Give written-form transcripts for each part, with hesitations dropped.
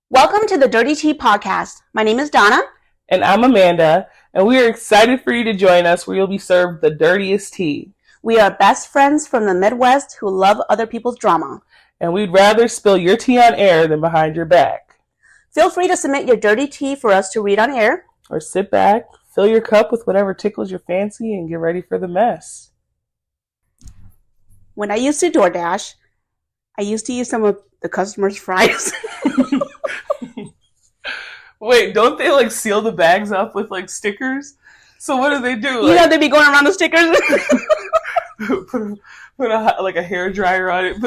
Welcome to the Dirty Tea Podcast. My name is Donna. And I'm Amanda, and we are excited for you to join us where you'll be served the dirtiest tea. We are best friends from the Midwest who love other people's drama. And we'd rather spill your tea on air than behind your back. Feel free to submit your dirty tea for us to read on air. Or sit back, fill your cup with whatever tickles your fancy, and get ready for the mess. When I used to DoorDash, I used to use some of the customers' fries. Wait, don't they seal the bags up with stickers? So what do they do? They'd be going around the stickers. put a hair dryer on it,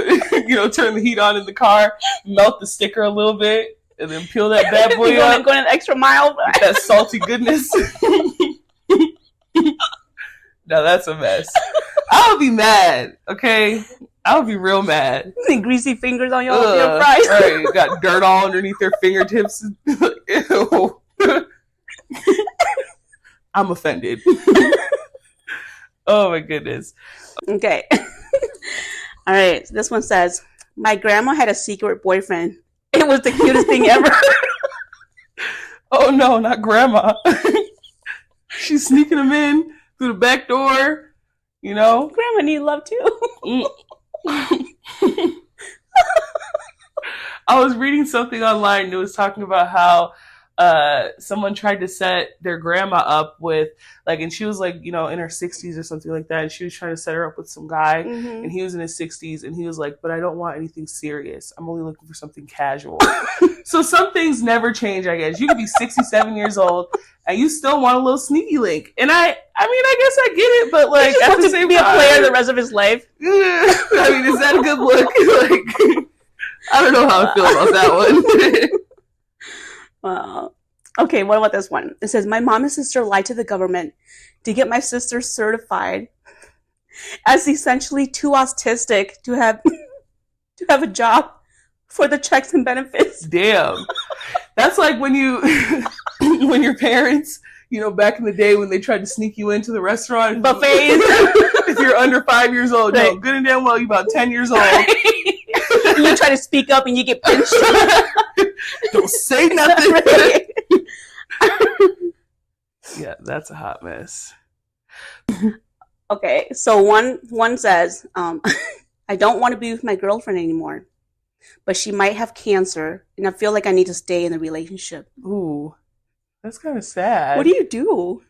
turn the heat on in the car, melt the sticker a little bit, and then peel that bad boy up. Going an extra mile. With that salty goodness. Now that's a mess. I would be mad, okay? I would be real mad. Greasy fingers on your fries. Right, got dirt all underneath their fingertips. Ew. I'm offended. Oh my goodness. Okay. All right. This one says, my grandma had a secret boyfriend. It was the cutest thing ever. Oh no, not grandma. She's sneaking him in through the back door, Grandma need love too. I was reading something online and it was talking about how someone tried to set their grandma up with and she was in her 60s or something like that, and she was trying to set her up with some guy, and he was in his 60s, and he was like, but I don't want anything serious, I'm only looking for something casual. So some things never change, I guess. You could be 67 years old and you still want a little sneaky link, and I guess I get it, but he at wants the same to be time, a player the rest of his life. Is that a good look? I don't know how I feel about that one. Okay, what about this one? It says, my mom and sister lied to the government to get my sister certified as essentially too autistic to have a job for the checks and benefits. Damn. That's like when when your parents, back in the day when they tried to sneak you into the restaurant. Buffets. If you're under 5 years old, right. No, good and damn well you're about 10 years old. You try to speak up and you get pinched. Don't say nothing. Yeah, that's a hot mess. Okay, so one says, I don't want to be with my girlfriend anymore, but she might have cancer, and I feel like I need to stay in the relationship. Ooh, that's kind of sad. What do you do?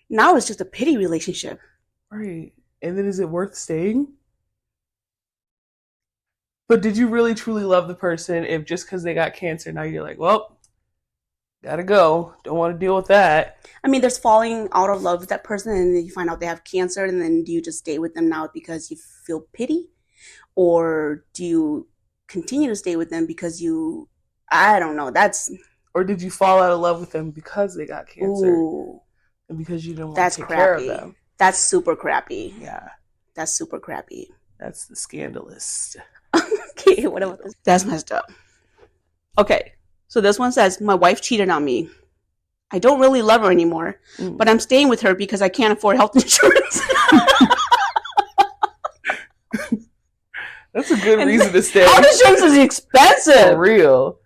Now it's just a pity relationship. Right. And then is it worth staying? But did you really truly love the person if just because they got cancer, now you're like, well, gotta go. Don't want to deal with that. There's falling out of love with that person, and then you find out they have cancer, and then do you just stay with them now because you feel pity? Or do you continue to stay with them because I don't know, Or did you fall out of love with them because they got cancer? Ooh, and because you didn't want to take care of them? That's super crappy. Yeah. That's super crappy. That's the scandalous. Okay, what about this? That's messed up. Okay, so this one says, my wife cheated on me. I don't really love her anymore, but I'm staying with her because I can't afford health insurance. That's a good reason to stay. Health insurance is expensive. For real.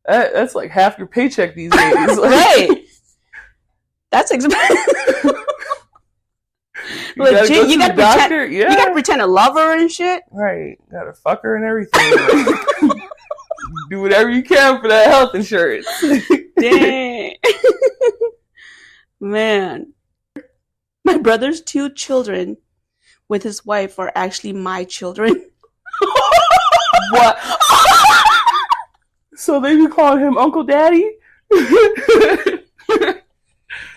That's like half your paycheck these days. Right. That's expensive. Legit, you gotta pretend to love her and shit. Right, gotta fuck her and everything. Do whatever you can for that health insurance. Dang. Man, my brother's 2 children with his wife are actually my children. What? So they be calling him Uncle Daddy?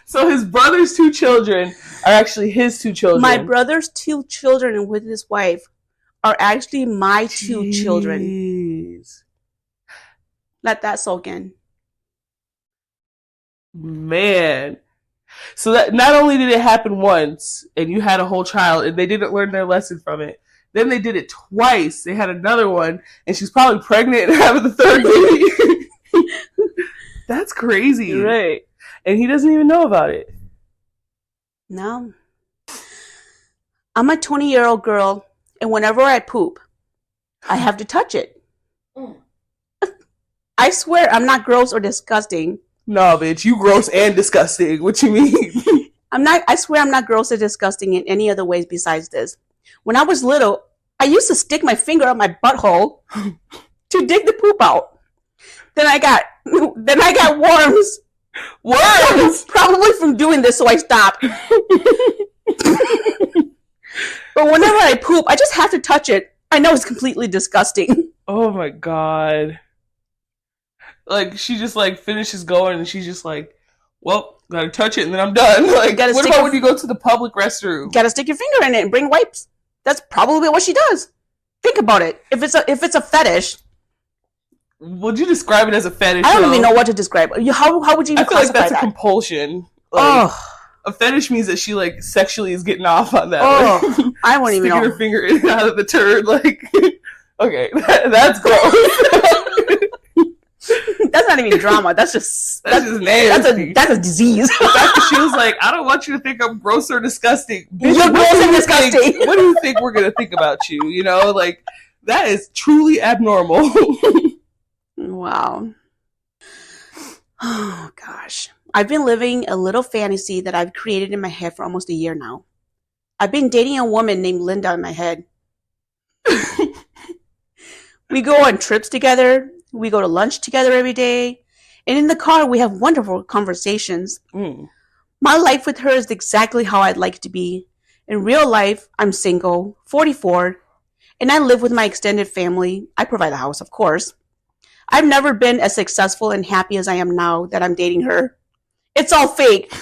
So his brother's 2 children are actually his 2 children. My brother's 2 children with his wife are actually my 2 children. Let that soak in. Man. So that not only did it happen once and you had a whole child and they didn't learn their lesson from it, then they did it twice. They had another one and she's probably pregnant and having the 3rd baby. That's crazy. Right. And he doesn't even know about it. No. I'm a 20-year-old girl, and whenever I poop, I have to touch it. Mm. I swear I'm not gross or disgusting. No, bitch, you gross and disgusting. What you mean? I swear I'm not gross or disgusting in any other ways besides this. When I was little, I used to stick my finger up my butthole to dig the poop out. Then I got worms. Worms? Probably from doing this, so I stopped. But whenever I poop, I just have to touch it. I know it's completely disgusting. Oh my god. Like, she just, like, finishes going and she's just like, well, gotta touch it and then I'm done. Like, what about when you go to the public restroom? Gotta stick your finger in it and bring wipes. That's probably what she does. Think about it. If it's a fetish. Would you describe it as a fetish? I don't even know what to describe. How would you even classify that? I feel like that's that? a compulsion. Like, a fetish means that she, like, sexually is getting off on that. Oh, I won't even know. Sticking her finger in and out of the turd, like, okay, that's gross. That's not even drama. That's just nasty. That's a disease. The fact that she was like, I don't want you to think I'm gross or disgusting. Bitch, you're gross and disgusting. What do you think we're gonna think about you? You know, like, that is truly abnormal. Wow. Oh gosh. I've been living a little fantasy that I've created in my head for almost a year now. I've been dating a woman named Linda in my head. We go on trips together. We go to lunch together every day. And in the car, we have wonderful conversations. My life with her is exactly how I'd like it to be. In real life, I'm single, 44, and I live with my extended family. I provide the house, of course. I've never been as successful and happy as I am now that I'm dating her. It's all fake.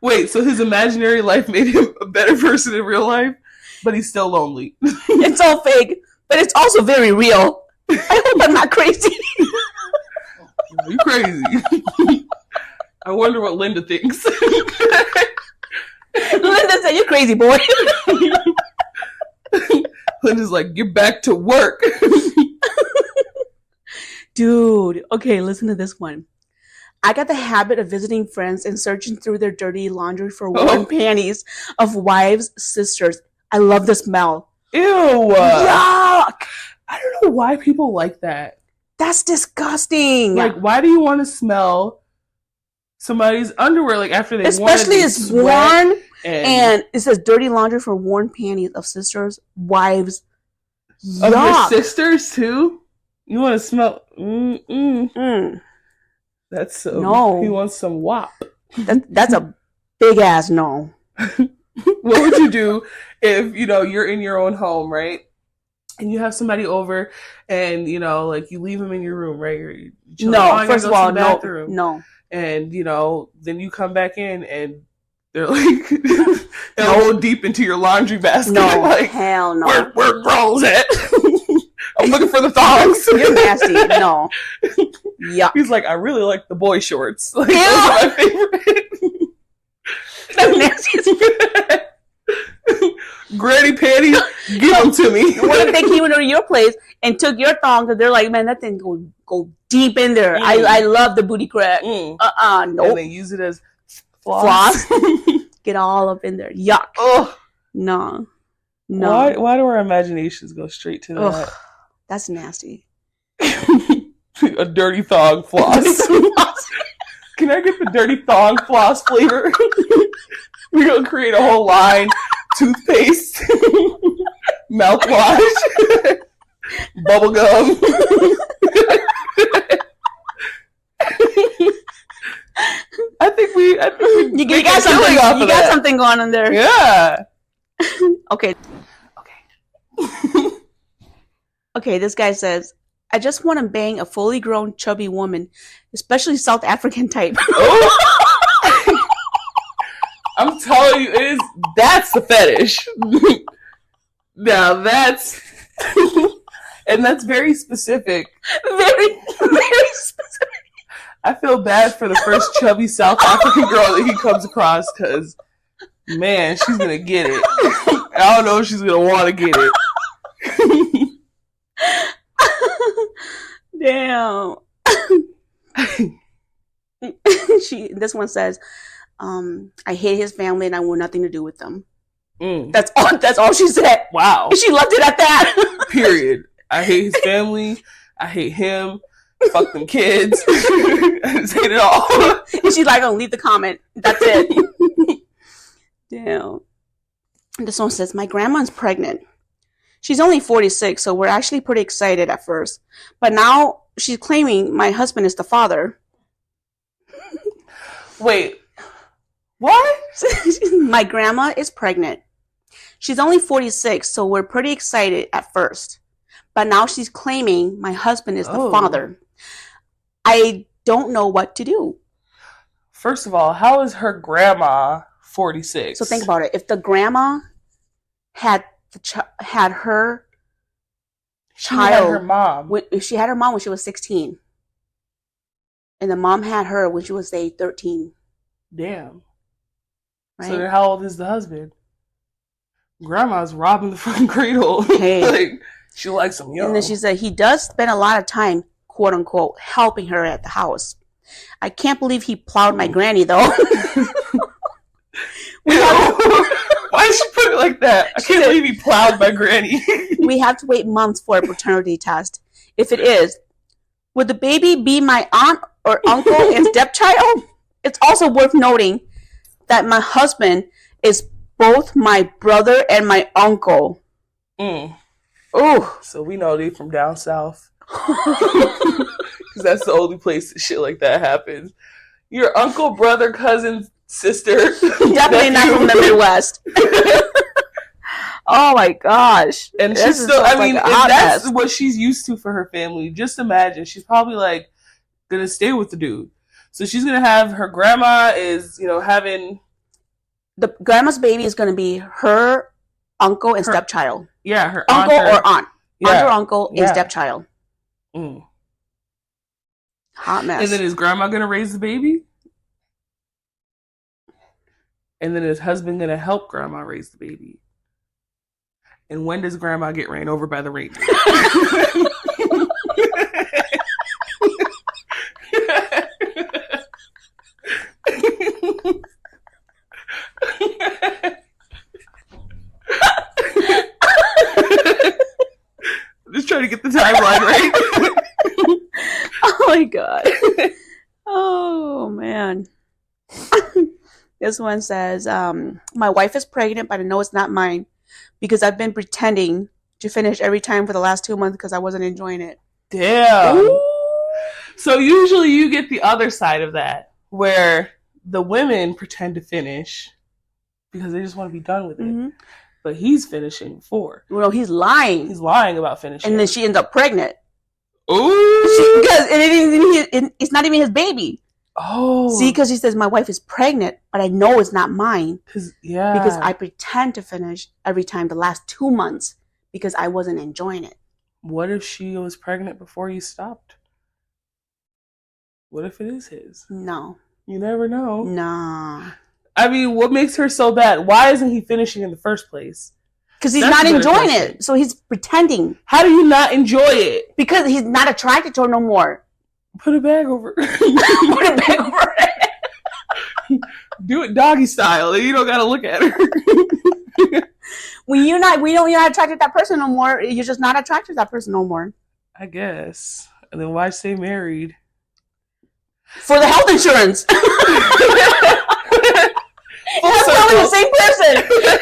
Wait, so his imaginary life made him a better person in real life, but he's still lonely. It's all fake, but it's also very real. I hope I'm not crazy. You crazy. I wonder what Linda thinks. Linda said, you crazy boy. Linda's like, get back to work. Dude, okay, listen to this one. I got the habit of visiting friends and searching through their dirty laundry for worn panties of wives' sisters. I love the smell. Ew. Yuck. I don't know why people like that. That's disgusting. Like, why do you want to smell somebody's underwear, like, after they especially it's worn and it says dirty laundry for worn panties of sisters, wives. Of your sisters too? You want to smell? That's so. No. He wants some WAP. That's a big ass no. What would you do if, you know, you're in your own home, right? And you have somebody over and, you know, like, you leave them in your room, right? No, first of all, no. And, you know, then you come back in and they're like, they're a little deep into your laundry basket. No, like, hell no. Where girls at? I'm looking for the thongs. You're nasty. No. Yuck. He's like, I really like the boy shorts. Like, those are my favorite. That's nasty. Granny panties, give them to me. What if they came into your place and took your thongs and they're like, man, that thing go deep in there. I love the booty crack. Nope. And they use it as floss. Get all up in there. Yuck. Ugh. No. Why do our imaginations go straight to that? Ugh. That's nasty. A dirty thong floss. Can I get the dirty thong floss flavor? We're gonna create a whole line. Toothpaste, mouthwash, bubblegum. I think we you got something going on there. Yeah. Okay. Okay, this guy says, I just want to bang a fully grown chubby woman, especially South African type. I'm telling you, that's the fetish. Now that's and that's very specific. Very, very specific. I feel bad for the first chubby South African girl that he comes across because, man, she's gonna get it. I don't know if she's gonna want to get it. Damn. This one says, I hate his family and I want nothing to do with them. That's all she said. Wow. And she left it at that. Period. I hate his family. I hate him. Fuck them kids. I just hate it all. And she's like, "Oh, leave the comment. That's it." Damn. And this one says, "My grandma's pregnant. She's only 46, so we're actually pretty excited at first. But now she's claiming my husband is the father." Wait. What? "My grandma is pregnant. She's only 46, so we're pretty excited at first. But now she's claiming my husband is the father. I don't know what to do." First of all, how is her grandma 46? So think about it. If the grandma had had her child, her mom. If she had her mom when she was 16, and the mom had her when she was, say, 13. Damn. Right? So then how old is the husband? Grandma's robbing the fucking cradle. Hey. Like, she likes him young. And then she said, "He does spend a lot of time, quote unquote, helping her at the house. I can't believe he plowed my granny, though." Why did she put it like that? I can't believe he plowed my granny. "We have to wait months for a paternity test. If it is, would the baby be my aunt or uncle and stepchild? It's also worth noting that my husband is both my brother and my uncle." Oh, so we know they from down south. Because that's the only place that shit like that happens. Your uncle, brother, cousin, sister. Definitely not from the Midwest. Oh my gosh. And she's still, I mean, that's what she's used to for her family. Just imagine. She's probably like gonna stay with the dude. So she's gonna have her grandma is, having the grandma's baby is gonna be her uncle and stepchild. Yeah, her uncle or aunt. Yeah. Aunt or uncle and stepchild. Hot mess. And then is grandma gonna raise the baby? And then his husband gonna help grandma raise the baby? And when does grandma get ran over by the reindeer? Just trying to get the timeline right. Oh my god. Oh man. This one says, "My wife is pregnant, but I know it's not mine because I've been pretending to finish every time for the last 2 months because I wasn't enjoying it." Damn. Ooh. So usually you get the other side of that, where the women pretend to finish because they just want to be done with it. Mm-hmm. But he's finishing before. Well, he's lying. He's lying about finishing. And then she ends up pregnant. Ooh. Because it's not even his baby. Oh. See, because he says, "My wife is pregnant, but I know it's not mine." Because Yeah. I pretend to finish every time the last 2 months because I wasn't enjoying it. What if she was pregnant before you stopped? What if it is his? No. You never know. Nah. I mean, what makes her so bad? Why isn't he finishing in the first place? Because he's not enjoying it. So he's pretending. How do you not enjoy it? Because he's not attracted to her no more. Put a bag over. Put a bag over it. Do it doggy style. You don't gotta look at her. When you're not attracted to that person no more, you're just not attracted to that person no more. I guess. And then why stay married? For the health insurance. That's probably the same person.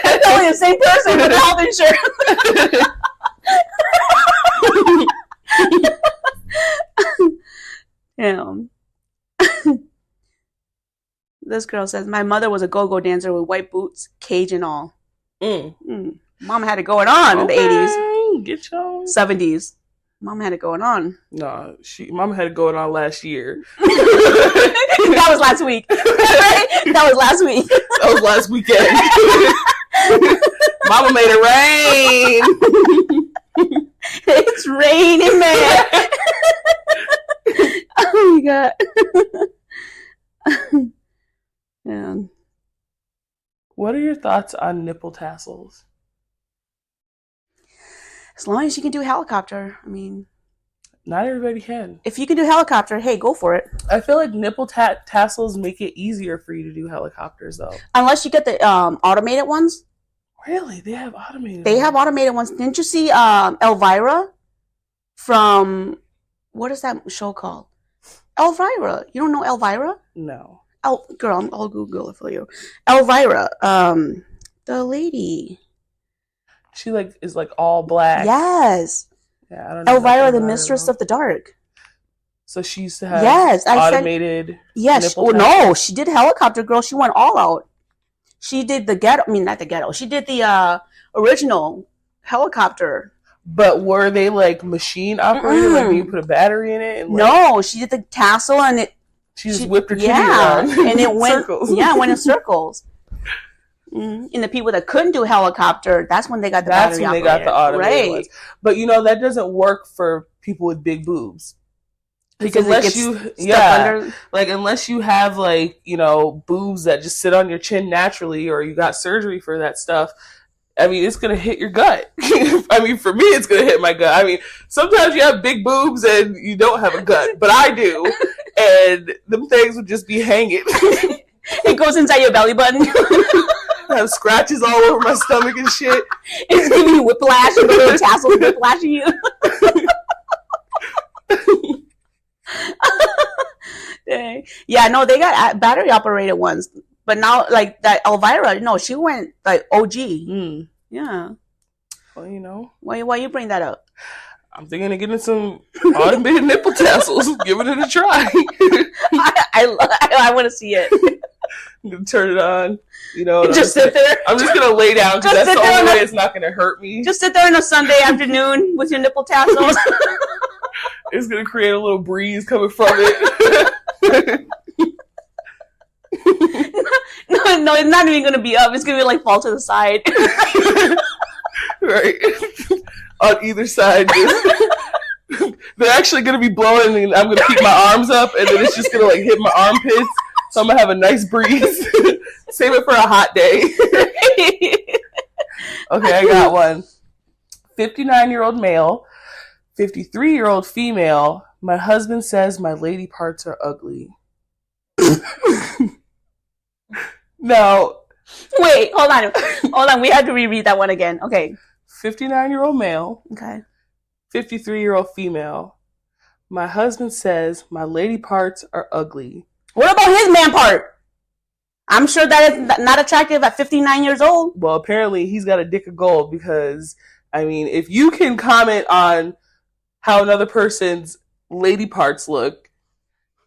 That's probably the same person with the health insurance. Damn. This girl says, "My mother was a go-go dancer with white boots, cage and all." Mom had it going on in the 80s. Get your 70s. Mom had it going on. No, Mom had it going on last year. That was last week. Right? That was last week. That was last weekend. Mama made it rain. It's raining, man. Oh my god. Yeah. What are your thoughts on nipple tassels? As long as you can do helicopter, I mean. Not everybody can. If you can do helicopter, hey, go for it. I feel like nipple tassels make it easier for you to do helicopters, though. Unless you get the automated ones. Really? They have automated They ones? have automated ones. Didn't you see Elvira from, what is that show called? Elvira. You don't know Elvira? No. Girl, I'll Google it for you. Elvira, the lady. She like is like all black. Yes. Yeah, I don't know. Elvira, the Mistress of the Dark. So she used to have automated. Yes. Well, no, she did Helicopter Girl. She went all out. She did the ghetto. I mean, not the ghetto. She did the original Helicopter. But were they like machine operated? Mm-hmm. Like you put a battery in it? And, like, no, she did the tassel and it. She just whipped her kitty around. And it went circles. Yeah, it went in circles. Mm-hmm. And the people that couldn't do helicopter, that's when they got the battery operated. That's when they got the automated ones. But you know that doesn't work for people with big boobs. Because unless you have like, you know, boobs that just sit on your chin naturally, or you got surgery for that stuff, I mean, it's going to hit your gut. I mean, for me, it's going to hit my gut. I mean, sometimes you have big boobs and you don't have a gut, but I do. And them things would just be hanging. It goes inside your belly button. I have scratches all over my stomach and shit. It's giving you whiplash and the little tassels whiplashing you. Yeah, no, they got battery operated ones. But now, like that Elvira, no, she went like OG. Mm. Yeah. Well, you know. Why you bring that up? I'm thinking of getting some automated nipple tassels. Giving it a try. I want to see it. I'm going to turn it on. You know, just sit there. I'm just going to lay down because that's the only way it's not going to hurt me. Just sit there on a Sunday afternoon with your nipple tassels. It's going to create a little breeze coming from it. No, it's not even going to be up. It's going to be like fall to the side. Right. On either side. They're actually going to be blowing and I'm going to keep my arms up and then it's just going to like hit my armpits. So I'm going to have a nice breeze. Save it for a hot day. Okay, I got one. 59-year-old male, 53-year-old female. My husband says my lady parts are ugly. Now, wait, hold on. We had to reread that one again. Okay. 59-year-old male. Okay. 53-year-old female. My husband says my lady parts are ugly. What about his man part? I'm sure that is not attractive at 59 years old. Well, apparently he's got a dick of gold because, I mean, if you can comment on how another person's lady parts look,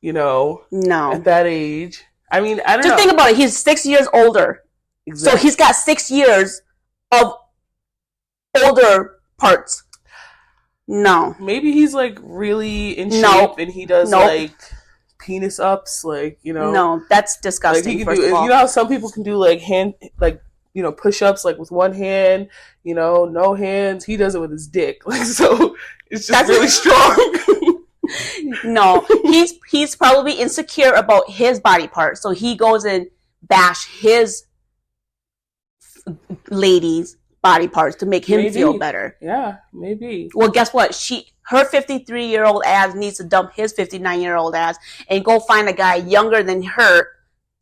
you know, no, at that age. I mean, I don't know. Just think about it. He's 6 years older. Exactly. So he's got 6 years of older parts. No. Maybe he's like really in shape and he does like penis ups, like, you know. No, that's disgusting. Like he can do, you know how some people can do like you know, push ups like with one hand, you know, no hands. He does it with his dick. Like, so it's just really strong. No, he's probably insecure about his body part, so he goes and bash his lady's body parts to make him feel better. Yeah, maybe. Well, guess what? Her 53-year-old ass needs to dump his 59-year-old ass and go find a guy younger than her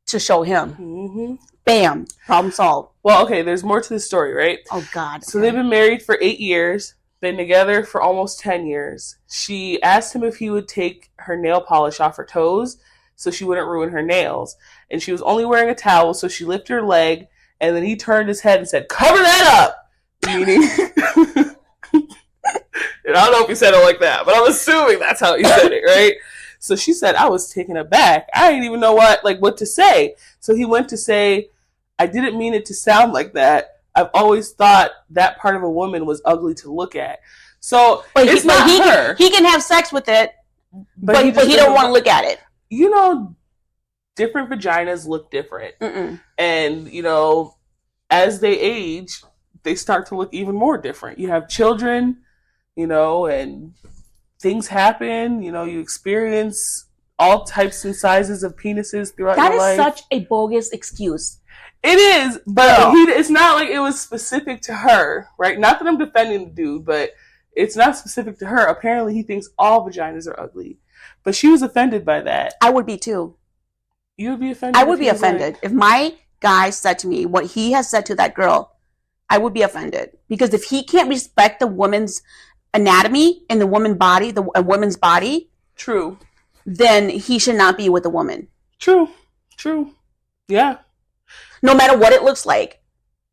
to show him. Mm-hmm. Bam, problem solved. Well, okay, there's more to the story, right? Oh God. So they've been married for 8 years. Been together for almost 10 years. She asked him if he would take her nail polish off her toes so she wouldn't ruin her nails. And she was only wearing a towel, so she lifted her leg, and then he turned his head and said, "Cover that up!" Meaning, and I don't know if he said it like that, but I'm assuming that's how he said it, right? So she said, I was taken aback. I didn't even know what to say. So he went to say, "I didn't mean it to sound like that. I've always thought that part of a woman was ugly to look at." So it's not her. He can have sex with it, but he don't want to look at it. You know, different vaginas look different. Mm-mm. And, you know, as they age, they start to look even more different. You have children, you know, and things happen. You know, you experience all types and sizes of penises throughout your life. That is such a bogus excuse. It is, but it's not like it was specific to her, right? Not that I'm defending the dude, but it's not specific to her. Apparently, he thinks all vaginas are ugly. But she was offended by that. I would be too. You would be offended? I would be offended. If my guy said to me what he has said to that girl, I would be offended. Because if he can't respect the woman's anatomy and the woman's body, True. then he should not be with a woman. True. Yeah. No matter what it looks like.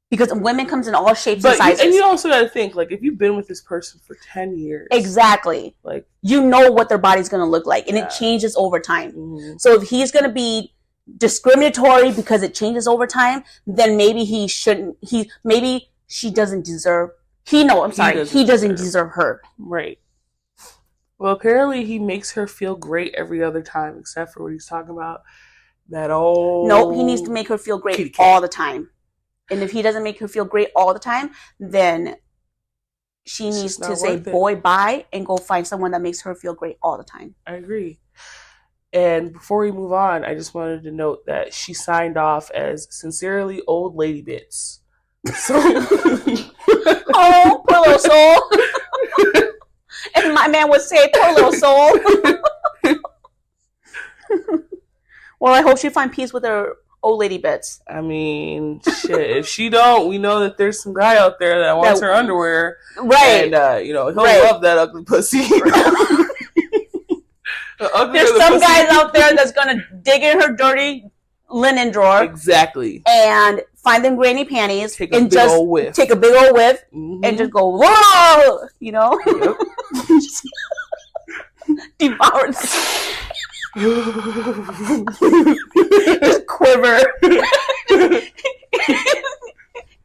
Because women comes in all shapes and sizes. And you also got to think, like, if you've been with this person for 10 years. Exactly. Like, you know what their body's going to look like. And it changes over time. Mm-hmm. So if he's going to be discriminatory because it changes over time, then maybe he shouldn't. Maybe she doesn't deserve. He doesn't deserve her. Right. Well, apparently he makes her feel great every other time, except for what he's talking about. No, he needs to make her feel great all the time. And if he doesn't make her feel great all the time, then she needs to say, boy, bye, and go find someone that makes her feel great all the time. I agree. And before we move on, I just wanted to note that she signed off as sincerely old lady bits. So, oh, poor little soul. And my man would say, poor little soul. Well, I hope she find peace with her old lady bits. I mean, shit. If she don't, we know that there's some guy out there that wants her underwear. Right. And, he'll love that ugly pussy. There's some guys out there that's going to dig in her dirty linen drawer. Exactly. And find them granny panties. Take a big old whiff. Mm-hmm. And just go, whoa! You know? Yep. Devour it. Just quiver.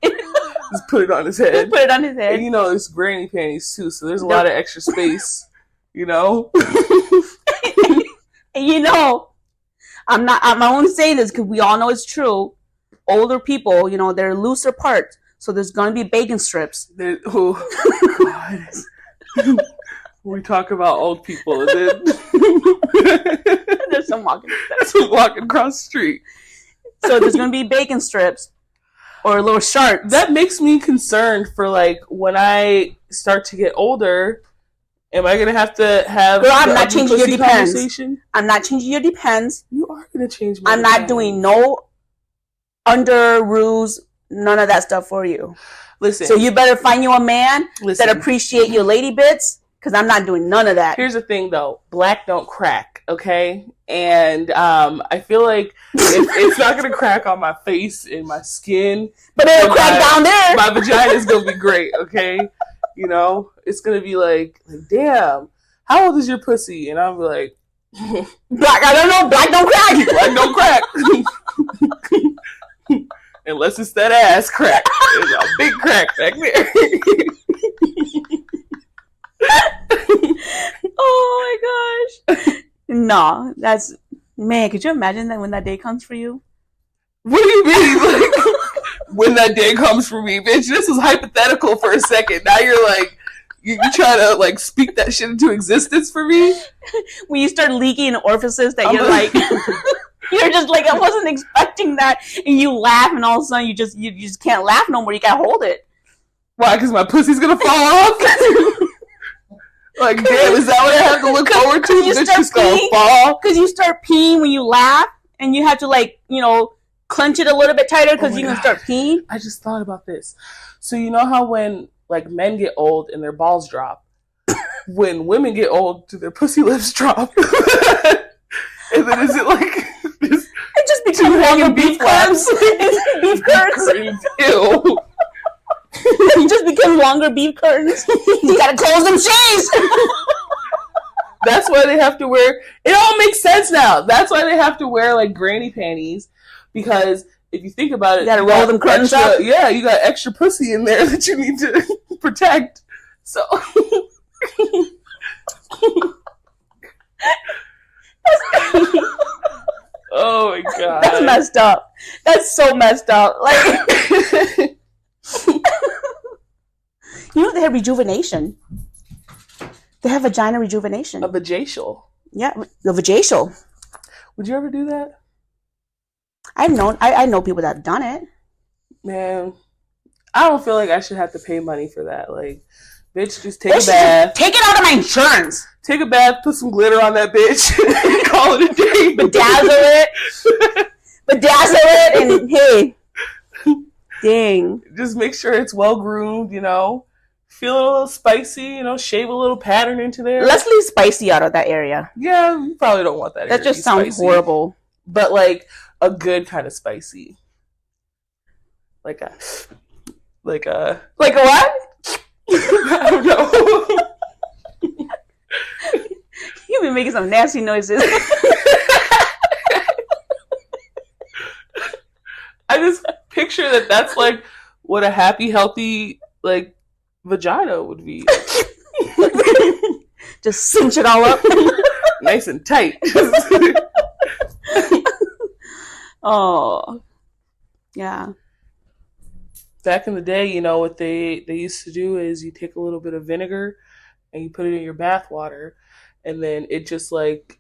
Just put it on his head. And you know, it's granny panties too, so there's a lot of extra space. You know? And you know, I'm only saying this because we all know it's true. Older people, you know, they're looser parts, so there's gonna be bacon strips. God. We talk about old people, and then there's some walking across the street. So there's gonna be bacon strips or little sharks. That makes me concerned for like when I start to get older. Am I gonna have to have? Girl, I'm not changing your depends. I'm not changing your depends. You are gonna change my. I'm not doing no underoos, none of that stuff for you. Listen. So you better find you a man that appreciate your lady bits. Because I'm not doing none of that. Here's the thing, though. Black don't crack, okay? And I feel like it's not going to crack on my face and my skin. But it'll crack down there. My vagina is going to be great, okay? You know? It's going to be like, damn, how old is your pussy? And I'll be like... Black, I don't know. Black don't crack. Black don't crack. Unless it's that ass crack. There's a big crack back there. Oh my gosh. No, that's... Man, could you imagine that when that day comes for you? What do you mean? Like, when that day comes for me? Bitch, this was hypothetical for a second. Now you're like... You try to, like, speak that shit into existence for me? When you start leaking in orifices that you're like... You're just like, I wasn't expecting that. And you laugh and all of a sudden you just can't laugh no more. You gotta hold it. Why? Because my pussy's gonna fall off? Like, damn, is that what I have to look forward to? It's just gonna fall? Because you start peeing when you laugh, and you have to, like, you know, clench it a little bit tighter because you're gonna start peeing. I just thought about this. So you know how when, like, men get old and their balls drop, when women get old, do their pussy lips drop? And then is it like... It just becomes longer beef curds. Beef curds. Ew. It just becomes longer beef curtains. You gotta close them shades. That's why they have to wear... It all makes sense now. That's why they have to wear, like, granny panties. Because if you think about it... You gotta roll them curtains up. Yeah, you got extra pussy in there that you need to protect. So... Oh my god. That's messed up. That's so messed up. Like... You know they have rejuvenation. They have vagina rejuvenation. A vajacial. Yeah, the vajacial. Would you ever do that? I know people that have done it. Man, I don't feel like I should have to pay money for that. Like, bitch, just take a bath. Take it out of my insurance. Take a bath, put some glitter on that bitch, call it a day. Bedazzle it, and hey. Dang. Just make sure it's well groomed, you know. Feeling a little spicy, you know, shave a little pattern into there. Let's leave spicy out of that area. Yeah, you probably don't want that. That just sounds horrible. But like a good kind of spicy. Like a what? I don't know. You've been making some nasty noises. I just picture that's like what a happy, healthy like vagina would be. Just cinch it all up. Nice and tight. Oh. Yeah. Back in the day, you know, what they used to do is you take a little bit of vinegar and you put it in your bath water, and then it just like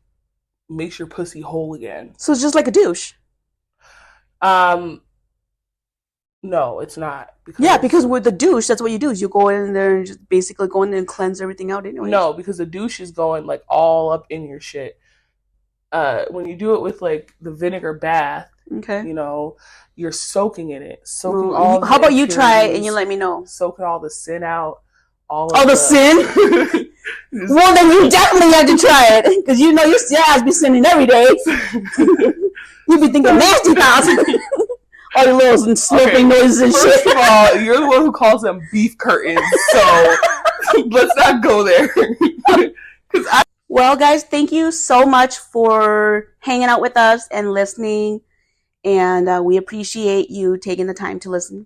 makes your pussy whole again. So it's just like a douche. No, it's not. Because with the douche, that's what you do. Is you go in there and just basically go in there and cleanse everything out anyway. No, because the douche is going like all up in your shit. When you do it with like the vinegar bath, okay, you know, you're soaking in it, How about you try it and you let me know? Soaking all the sin out. All the sin? Well, then you definitely have to try it, because you know your ass be sinning every day. You be thinking nasty thoughts. All your little slurping noises and shit. First of all, you're the one who calls them beef curtains, so let's not go there. Well, guys, thank you so much for hanging out with us and listening, and we appreciate you taking the time to listen.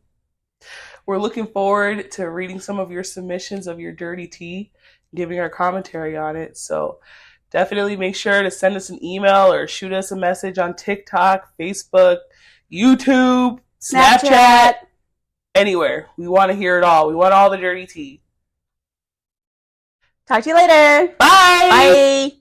We're looking forward to reading some of your submissions of your dirty tea, giving our commentary on it. So definitely make sure to send us an email or shoot us a message on TikTok, Facebook, YouTube, Snapchat, anywhere. We want to hear it all. We want all the dirty tea. Talk to you later. Bye. Bye.